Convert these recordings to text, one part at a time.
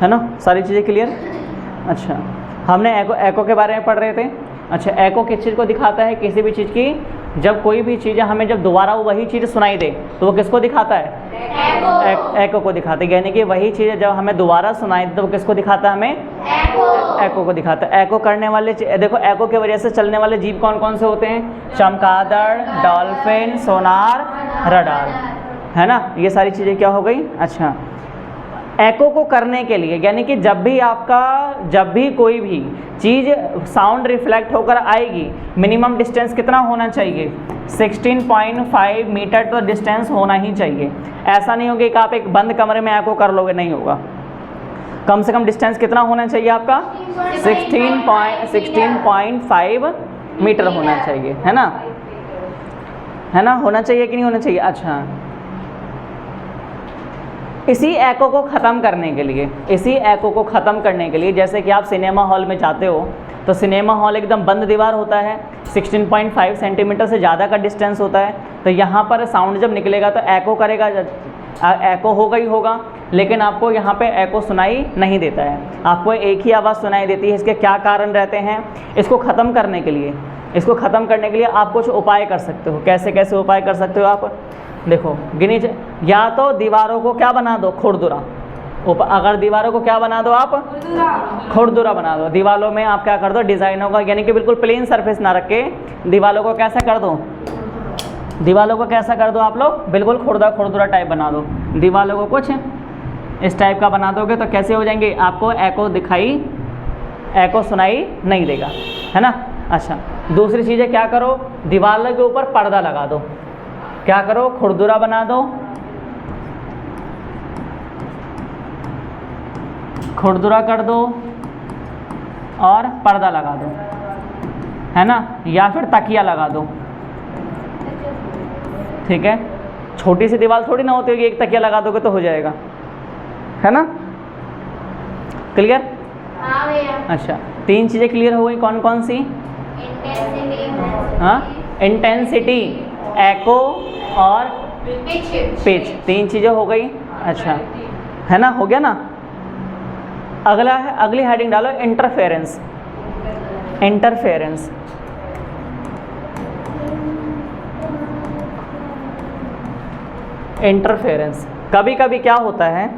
है ना, सारी चीज़ें क्लियर। अच्छा, हमने एको के बारे में पढ़ रहे थे। अच्छा, एको किस चीज़ को दिखाता है? किसी भी चीज़ की जब कोई भी चीज़ हमें जब दोबारा वही चीज़ सुनाई दे तो वो किसको दिखाता है? एको को दिखाता है। यानी कि वही चीज़ जब हमें दोबारा सुनाई दे तो वो किसको दिखाता है? हमें एको को दिखाता है। एको करने वाले देखो, एको की वजह से चलने वाले जीव कौन कौन से होते हैं? चमगादड़, डॉल्फिन, सोनार, रडार, है ना। ये सारी चीज़ें क्या हो गई? अच्छा, एको को करने के लिए यानी कि जब भी कोई भी चीज़ साउंड रिफ्लेक्ट होकर आएगी, मिनिमम डिस्टेंस कितना होना चाहिए? 16.5 मीटर तो डिस्टेंस होना ही चाहिए। ऐसा नहीं होगा कि आप एक बंद कमरे में एको कर लोगे, नहीं होगा। कम से कम डिस्टेंस कितना होना चाहिए आपका? 16.5 मीटर होना चाहिए, है ना, होना चाहिए कि नहीं होना चाहिए? अच्छा, इसी एको को ख़त्म करने के लिए जैसे कि आप सिनेमा हॉल में जाते हो तो सिनेमा हॉल एकदम बंद दीवार होता है, 16.5 सेंटीमीटर से ज़्यादा का डिस्टेंस होता है। तो यहाँ पर साउंड जब निकलेगा तो एको करेगा, एको होगा ही होगा, लेकिन आपको यहाँ पे एको सुनाई नहीं देता है, आपको एक ही आवाज़ सुनाई देती है। इसके क्या कारण रहते हैं? इसको ख़त्म करने के लिए आप कुछ उपाय कर सकते हो। कैसे कैसे उपाय कर सकते हो आप? देखो, या तो दीवारों को क्या बना दो? खुरदुरा। अगर दीवारों को क्या बना दो आप? खुरदुरा बना दो। दीवारों में आप क्या कर दो? डिज़ाइनों का, यानी कि बिल्कुल प्लेन सरफेस ना रख के दीवारों को कैसा कर दो? आप लोग बिल्कुल खुरदुरा टाइप बना दो। दीवारों को कुछ इस टाइप का बना दोगे तो कैसे हो जाएंगे? आपको एको सुनाई नहीं देगा, है ना। अच्छा, दूसरी चीज़ें क्या करो? दीवार के ऊपर पर्दा लगा दो। क्या करो? खुरदुरा बना दो, खुरदुरा कर दो और पर्दा लगा दो, है ना, या फिर तकिया लगा दो। ठीक है, छोटी सी दीवार थोड़ी ना होती होगी, एक तकिया लगा दोगे तो हो जाएगा, है ना। क्लियर? हाँ भैया। अच्छा, 3 चीज़ें क्लियर हो गई। कौन कौन सी? इंटेंसिटी, एको और पिच, 3 चीज़ें हो गई। अच्छा, है ना, हो गया ना। अगली हेडिंग डालो इंटरफेरेंस। कभी कभी क्या होता है,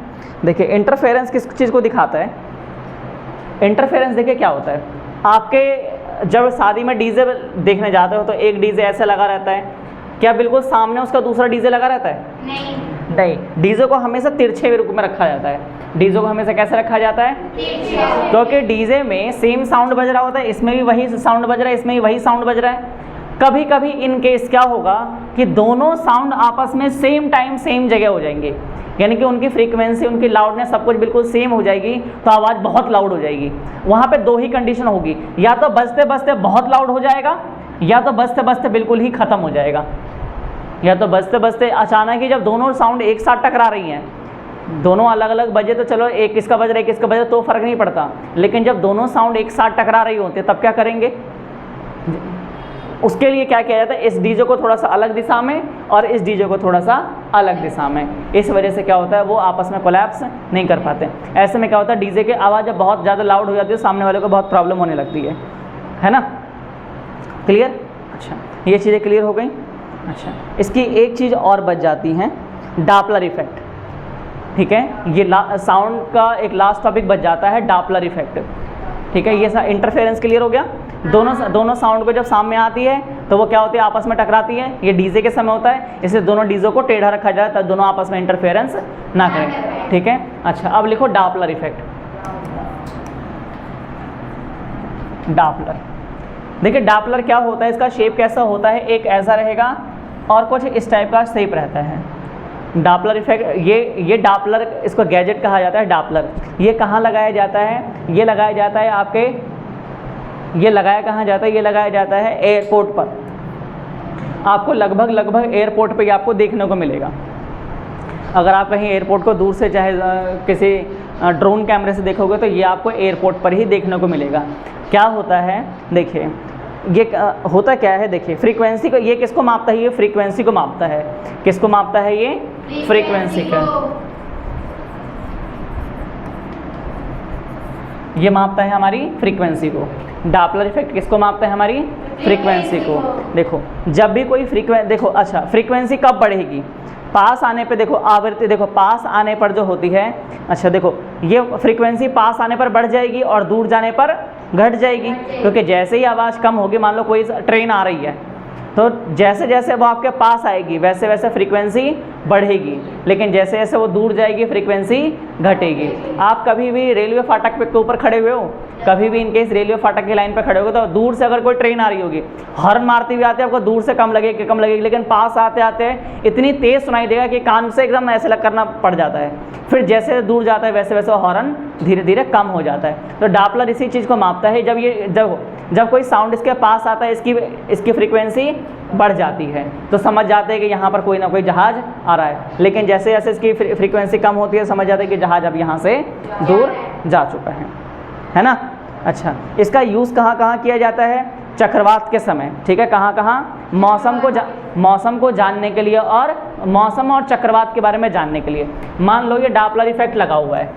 देखिए इंटरफेरेंस किस चीज़ को दिखाता है? इंटरफेरेंस देखिए क्या होता है, आपके जब शादी में डीजे देखने जाते हो तो एक डीजे ऐसे लगा रहता है, क्या बिल्कुल सामने उसका दूसरा डीजे लगा रहता है? नहीं, डीजे को हमेशा तिरछे रूप में रखा जाता है। डीजे को हमेशा कैसे रखा जाता है? क्योंकि डीजे में सेम साउंड बज रहा होता है, इसमें भी वही साउंड बज रहा है, इसमें भी वही साउंड बज रहा है। कभी कभी इन केस क्या होगा कि दोनों साउंड आपस में सेम टाइम सेम जगह हो जाएंगे, यानी कि उनकी फ्रीक्वेंसी, उनकी लाउडनेस सब कुछ बिल्कुल सेम हो जाएगी, तो आवाज़ बहुत लाउड हो जाएगी। वहाँ पे 2 ही कंडीशन होगी, या तो बजते बजते बहुत लाउड हो जाएगा, या तो बजते बजते बिल्कुल ही ख़त्म हो जाएगा। या तो बजते बजते अचानक ही जब दोनों साउंड एक साथ टकरा रही हैं, दोनों अलग अलग बजे तो चलो एक इसका बज रहा है एक इसका बज रहा है तो फ़र्क नहीं पड़ता, लेकिन जब दोनों साउंड एक साथ टकरा रही होती है तब क्या करेंगे? उसके लिए क्या किया जाता है? इस डीजे को थोड़ा सा अलग दिशा में और इस डीजे को थोड़ा सा अलग दिशा में। इस वजह से क्या होता है, वो आपस में कोलैप्स नहीं कर पाते। ऐसे में क्या होता है, डीजे की आवाज़ जब बहुत ज़्यादा लाउड हो जाती है सामने वाले को बहुत प्रॉब्लम होने लगती है ना। क्लियर? अच्छा, ये चीज़ें क्लियर हो गई। अच्छा, इसकी एक चीज़ और बच जाती है, डॉपलर इफेक्ट। ठीक है, ये साउंड का एक लास्ट टॉपिक बच जाता है, डॉपलर इफेक्ट। ठीक है, ये इंटरफेरेंस क्लियर हो गया। दोनों साउंड को जब सामने आती है तो वो क्या होती है, आपस में टकराती है। ये डीजे के समय होता है, इसलिए दोनों डीजे को टेढ़ा रखा जाए ताकि दोनों आपस में इंटरफेरेंस ना करें। ठीक है, अच्छा, अब लिखो डॉपलर इफेक्ट। डॉपलर, देखिए डॉपलर क्या होता है, इसका शेप कैसा होता है, एक ऐसा रहेगा और कुछ इस टाइप का शेप रहता है। डॉपलर इफेक्ट, ये डॉपलर, इसको गैजेट कहा जाता है। डॉपलर ये कहाँ लगाया जाता है? ये लगाया जाता है आपके, ये लगाया कहाँ जाता है? ये लगाया जाता है एयरपोर्ट पर। आपको लगभग एयरपोर्ट पे आपको देखने को मिलेगा। अगर आप कहीं एयरपोर्ट को दूर से चाहे किसी ड्रोन कैमरे से देखोगे तो ये आपको एयरपोर्ट पर ही देखने को मिलेगा। क्या होता है, देखिए ये होता क्या है, देखिए फ्रीक्वेंसी को, ये किसको मापता है? ये फ्रीक्वेंसी को मापता है। किसको मापता है? ये फ्रीक्वेंसी का। ये मापता है हमारी फ्रीक्वेंसी को। डॉपलर इफेक्ट किसको मापता है? हमारी फ्रीक्वेंसी को। देखो जब भी कोई देखो अच्छा फ्रीक्वेंसी कब बढ़ेगी? पास आने पे देखो, आवृत्ति देखो पास आने पर जो होती है, अच्छा देखो ये फ्रीक्वेंसी पास आने पर बढ़ जाएगी और दूर जाने पर घट जाएगी, क्योंकि जैसे ही आवाज़ कम होगी, मान लो कोई ट्रेन आ रही है तो जैसे जैसे वो आपके पास आएगी वैसे वैसे फ्रीक्वेंसी बढ़ेगी, लेकिन जैसे जैसे वो दूर जाएगी फ्रीक्वेंसी घटेगी। आप कभी भी रेलवे फाटक के ऊपर खड़े हुए हो, कभी भी इनकेस रेलवे फाटक की लाइन पर खड़े हो तो दूर से अगर कोई ट्रेन आ रही होगी, हॉर्न मारती हुई आती है, आपको दूर से कम लगेगी, लेकिन पास आते आते इतनी तेज़ सुनाई देगा कि कान से एकदम ऐसे लग करना पड़ जाता है। फिर जैसे दूर जाता है वैसे वैसे हॉर्न धीरे धीरे कम हो जाता है। तो डॉपलर इसी चीज़ को मापता है। जब कोई साउंड इसके पास आता है, इसकी फ्रीक्वेंसी बढ़ जाती है तो समझ जाते हैं कि यहाँ पर कोई ना कोई जहाज़ आ रहा है, लेकिन जैसे जैसे इसकी फ्रीक्वेंसी कम होती है समझ जाते हैं कि जहाज़ अब यहाँ से दूर जा चुका है ना। अच्छा, इसका यूज़ कहाँ कहाँ किया जाता है? चक्रवात के समय, ठीक है, कहाँ कहाँ? मौसम को जानने के लिए और मौसम और चक्रवात के बारे में जानने के लिए। मान लो ये डॉपलर इफेक्ट लगा हुआ है,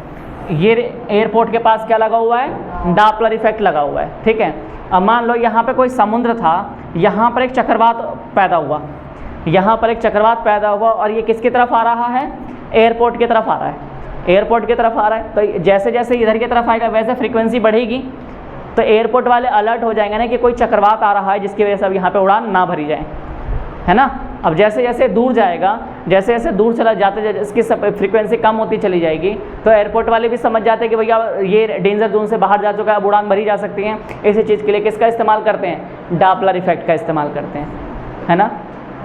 ये एयरपोर्ट के पास क्या लगा हुआ है? डॉपलर इफेक्ट लगा हुआ है, ठीक है। अब मान लो यहाँ पे कोई समुद्र था, यहाँ पर एक चक्रवात पैदा हुआ, यहाँ पर एक चक्रवात पैदा हुआ और ये किसकी तरफ आ रहा है? एयरपोर्ट की तरफ आ रहा है, एयरपोर्ट की तरफ आ रहा है। तो जैसे जैसे इधर की तरफ आएगा वैसे फ्रीक्वेंसी बढ़ेगी, तो एयरपोर्ट वाले अलर्ट हो जाएंगे ना कि कोई चक्रवात आ रहा है जिसकी वजह से अब यहाँ पे उड़ान ना भरी जाए, है ना। अब जैसे जैसे दूर जाएगा, जैसे जैसे दूर चला जाते इसकी फ्रीक्वेंसी कम होती चली जाएगी, तो एयरपोर्ट वाले भी समझ जाते हैं कि भैया ये डेंजर जोन से बाहर जा चुका है, अब उड़ान भरी जा सकती है। इसी चीज़ के लिए किसका इस्तेमाल करते हैं? डॉपलर इफेक्ट का इस्तेमाल करते हैं, है ना।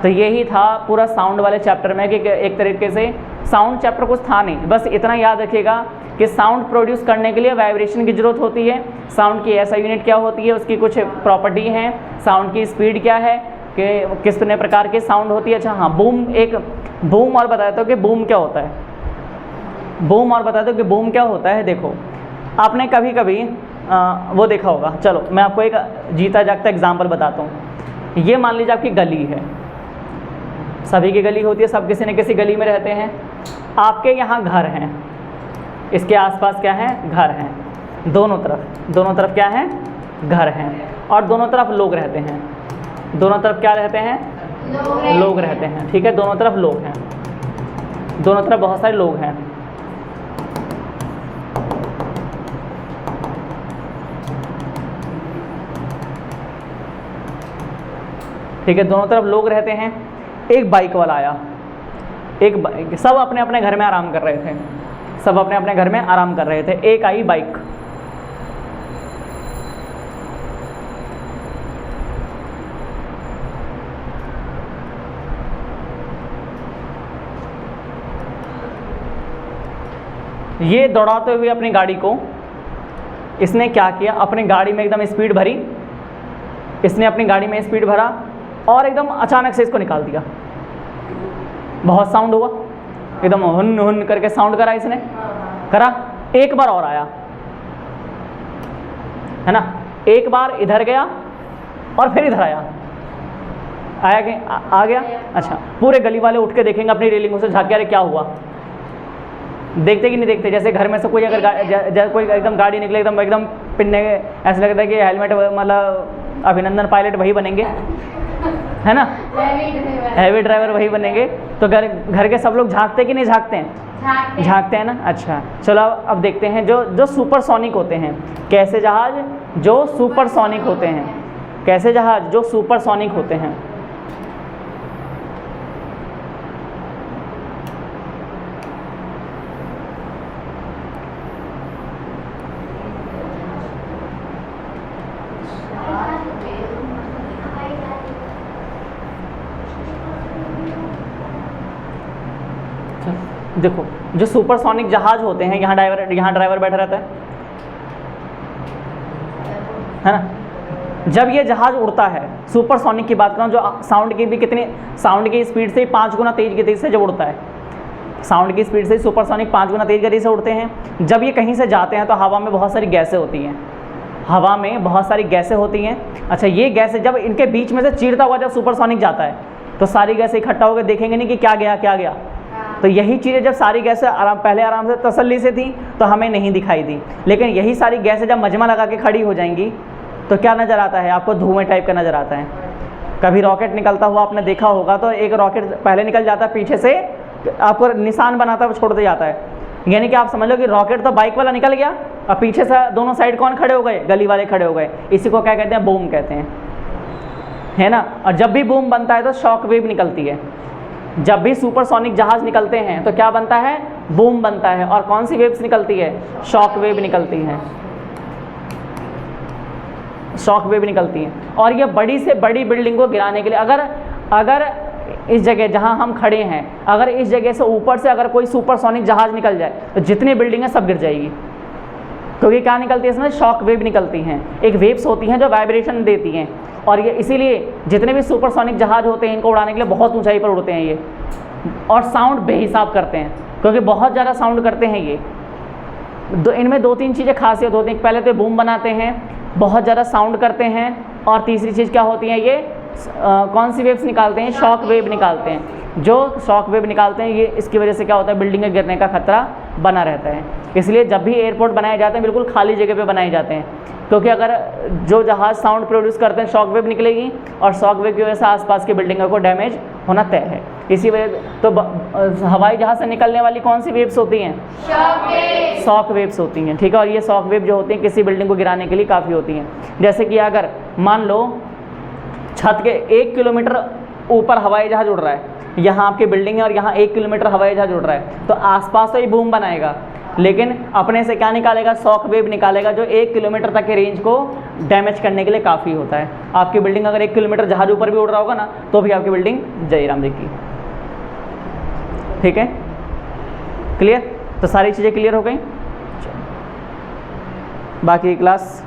तो यही था पूरा साउंड वाले चैप्टर में कि एक तरीके से साउंड चैप्टर कुछ था नहीं, बस इतना याद रखिएगा कि साउंड प्रोड्यूस करने के लिए वाइब्रेशन की ज़रूरत होती है। साउंड की ऐसा यूनिट क्या होती है, उसकी कुछ प्रॉपर्टी हैं, साउंड की स्पीड क्या है, कि किस प्रकार की साउंड होती है। अच्छा हाँ, बूम और बताता हूँ कि बूम क्या होता है। बूम क्या होता है। देखो आपने कभी कभी वो देखा होगा, चलो मैं आपको एक जीता जागता एग्जाम्पल बताता हूँ। ये मान लीजिए आपकी गली है, सभी की गली होती है, सब किसी न किसी गली में रहते हैं। आपके यहाँ घर हैं, इसके आसपास क्या है? घर हैं। दोनों तरफ क्या है? घर हैं। और दोनों तरफ लोग रहते हैं। दोनों तरफ क्या रहते हैं? लोग रहते हैं, ठीक है। दोनों तरफ लोग हैं, दोनों तरफ बहुत सारे लोग हैं। ठीक है, दोनों तरफ लोग रहते हैं। एक बाइक वाला आया, सब अपने अपने घर में आराम कर रहे थे, एक आई बाइक। ये दौड़ाते हुए अपनी गाड़ी को, इसने क्या किया? अपनी गाड़ी में एकदम स्पीड भरी, इसने अपनी गाड़ी में स्पीड भरा और एकदम अचानक से इसको निकाल दिया। बहुत साउंड हुआ, एकदम हुन हुन करके साउंड करा इसने, करा। एक बार और आया, है ना, एक बार इधर गया और फिर इधर आया कि आ गया। अच्छा, पूरे गली वाले उठ के देखेंगे अपनी रेलिंग से झाँक के, अरे क्या हुआ? देखते कि नहीं देखते? जैसे घर में से कोई अगर कोई एकदम गाड़ी निकले एकदम पिन्ने, ऐसा लगता है कि हेलमेट मतलब अभिनंदन पायलट वही बनेंगे, है ना, हैवी ड्राइवर वही बनेंगे। तो घर के सब लोग झांकते कि नहीं झांकते हैं? झांकते हैं ना। अच्छा चलो अब देखते हैं जो सुपरसोनिक होते हैं। कैसे जहाज जो सुपरसोनिक होते हैं, कैसे जहाज जो सुपरसोनिक होते हैं। देखो जो सुपरसोनिक जहाज होते हैं, यहाँ ड्राइवर बैठा रहता है ना। जब ये जहाज उड़ता है, सुपरसोनिक की बात करूँ, जो साउंड की भी कितनी, साउंड की स्पीड से 5 गुना तेज गति से जब उड़ता है, साउंड की स्पीड से सुपरसोनिक 5 गुना तेज गति से उड़ते हैं। जब ये कहीं से जाते हैं तो हवा में बहुत सारी गैसें होती हैं, हवा में बहुत सारी गैसें होती हैं। अच्छा, ये गैसें जब इनके बीच में से चीरता हुआ जब सुपरसोनिक जाता है तो सारी गैसें इकट्ठा होकर देखेंगे नहीं कि क्या गया, तो यही चीज़ें जब सारी गैसें पहले आराम से तसल्ली से थी तो हमें नहीं दिखाई दी, लेकिन यही सारी गैसें जब मजमा लगा के खड़ी हो जाएंगी तो क्या नज़र आता है आपको? धुएं टाइप का नज़र आता है। कभी रॉकेट निकलता हुआ आपने देखा होगा, तो एक रॉकेट पहले निकल जाता है, पीछे से आपको निशान बनाता हुआ छोड़ दिया जाता है। यानी कि आप समझ लो कि रॉकेट तो बाइक वाला निकल गया और पीछे से दोनों साइड कौन खड़े हो गए? गली वाले खड़े हो गए। इसी को क्या कहते हैं? बूम कहते हैं, है ना। और जब भी बूम बनता है तो शॉक वेव निकलती है। जब भी सुपरसोनिक जहाज निकलते हैं तो क्या बनता है? बूम बनता है। और कौन सी वेव्स निकलती है? शॉक वेव निकलती है, शॉक वेव निकलती है। और ये बड़ी से बड़ी बिल्डिंग को गिराने के लिए अगर इस जगह जहां हम खड़े हैं, अगर इस जगह से ऊपर से अगर कोई सुपरसोनिक जहाज निकल जाए तो जितनी बिल्डिंग है सब गिर जाएगी, क्योंकि क्या निकलती है इसमें? शॉक वेव निकलती हैं। एक वेव्स होती हैं जो वाइब्रेशन देती हैं, और ये इसीलिए जितने भी सुपरसोनिक जहाज होते हैं इनको उड़ाने के लिए बहुत ऊंचाई पर उड़ते हैं ये, और साउंड बेहिसाब करते हैं, क्योंकि बहुत ज़्यादा साउंड करते हैं ये। इनमें 2-3 चीज़ें खासियत होती हैं। पहले तो बूम बनाते हैं, बहुत ज़्यादा साउंड करते हैं, और तीसरी चीज़ क्या होती है? ये कौन सी वेव्स निकालते हैं? शॉक वेव निकालते हैं। जो शॉक वेव निकालते हैं ये, इसकी वजह से क्या होता है? बिल्डिंग के गिरने का खतरा बना रहता है। इसलिए जब भी एयरपोर्ट बनाए जाते हैं बिल्कुल खाली जगह पे बनाए जाते हैं, क्योंकि अगर जो जहाज़ साउंड प्रोड्यूस करते हैं शॉक वेव निकलेगी, और शॉक वेव की वजह से आसपास की बिल्डिंगों को डैमेज होना तय है। इसी वजह तो हवाई जहाज़ से निकलने वाली कौन सी वेव्स होती हैं? शॉक वेव्स होती हैं, ठीक है। और ये शॉक वेव जो होती हैं किसी बिल्डिंग को गिराने के लिए काफ़ी होती हैं। जैसे कि अगर मान लो छत के 1 किलोमीटर ऊपर हवाई जहाज़ उड़ रहा है, यहाँ आपकी बिल्डिंग है और यहाँ 1 किलोमीटर हवाई जहाज़ उड़ रहा है, तो आसपास तो ये बूम बनाएगा, लेकिन अपने से क्या निकालेगा? शॉक वेव निकालेगा, जो 1 किलोमीटर तक के रेंज को डैमेज करने के लिए काफ़ी होता है। आपकी बिल्डिंग अगर 1 किलोमीटर जहाज ऊपर भी उड़ रहा होगा ना, तो भी आपकी बिल्डिंग जय राम जी की, ठीक है। क्लियर? तो सारी चीज़ें क्लियर हो गई। बाकी क्लास